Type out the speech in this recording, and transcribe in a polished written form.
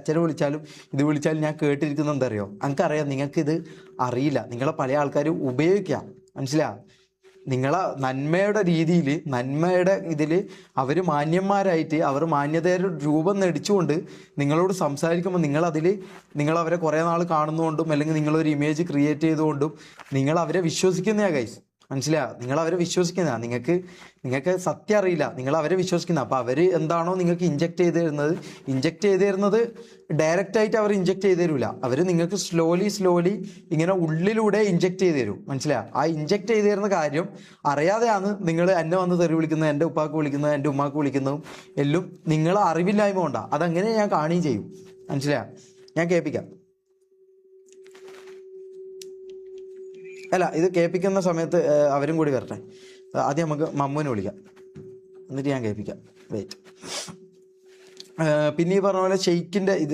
അച്ഛനെ വിളിച്ചാലും ഇത് വിളിച്ചാലും ഞാൻ കേട്ടിരിക്കുന്നത് എന്താ അറിയോ? എനിക്കറിയാം നിങ്ങൾക്കിത് അറിയില്ല. നിങ്ങളെ പല ആൾക്കാർ ഉപയോഗിക്കാം, മനസ്സിലാ? നിങ്ങളെ നന്മയുടെ രീതിയിൽ, നന്മയുടെ ഇതിൽ അവർ മാന്യന്മാരായിട്ട് അവർ മാന്യതയുടെ രൂപം നടിച്ചുകൊണ്ട് നിങ്ങളോട് സംസാരിക്കുമ്പോൾ നിങ്ങളവരെ കുറേ നാൾ കാണുന്നതുകൊണ്ടും അല്ലെങ്കിൽ നിങ്ങളൊരു ഇമേജ് ക്രിയേറ്റ് ചെയ്തുകൊണ്ടും നിങ്ങൾ അവരെ വിശ്വസിക്കുന്നതാ ഗൈസ്, മനസ്സിലായോ? നിങ്ങളവരെ വിശ്വസിക്കുന്നതാണ്. നിങ്ങൾക്ക് സത്യം അറിയില്ല, നിങ്ങൾ അവരെ വിശ്വസിക്കുന്ന. അപ്പോൾ അവർ എന്താണോ നിങ്ങൾക്ക് ഇഞ്ചെക്ട് ചെയ്ത് തരുന്നത് ഡയറക്റ്റായിട്ട് അവർ ഇഞ്ചെക്ട് ചെയ്ത് തരില്ല. അവർ നിങ്ങൾക്ക് സ്ലോലി ഇങ്ങനെ ഉള്ളിലൂടെ ഇഞ്ചെക്ട് ചെയ്ത് തരും, മനസ്സിലായോ? ആ ഇഞ്ചെക്ട് ചെയ്ത് തരുന്ന കാര്യം അറിയാതെയാണ് നിങ്ങൾ എന്നെ വന്ന് തെറി വിളിക്കുന്നത്, എൻ്റെ ഉപ്പാക്ക് വിളിക്കുന്നത്, എൻ്റെ ഉമ്മാക്ക് വിളിക്കുന്നതും എല്ലാം നിങ്ങൾ അറിവില്ലായ്മ കൊണ്ടാണ്. അതങ്ങനെ ഞാൻ കാണുകയും ചെയ്യും, മനസ്സിലായോ? ഞാൻ കേൾപ്പിക്കാം. അല്ല, ഇത് കേൾപ്പിക്കുന്ന സമയത്ത് അവരും കൂടി വരട്ടെ. ആദ്യം നമുക്ക് മമ്മുവിനെ വിളിക്കാം, എന്നിട്ട് ഞാൻ കേൾപ്പിക്കാം. വെയിറ്റ്. പിന്നെ ഈ പറഞ്ഞ പോലെ ഷെയ്ക്കിൻ്റെ ഇത്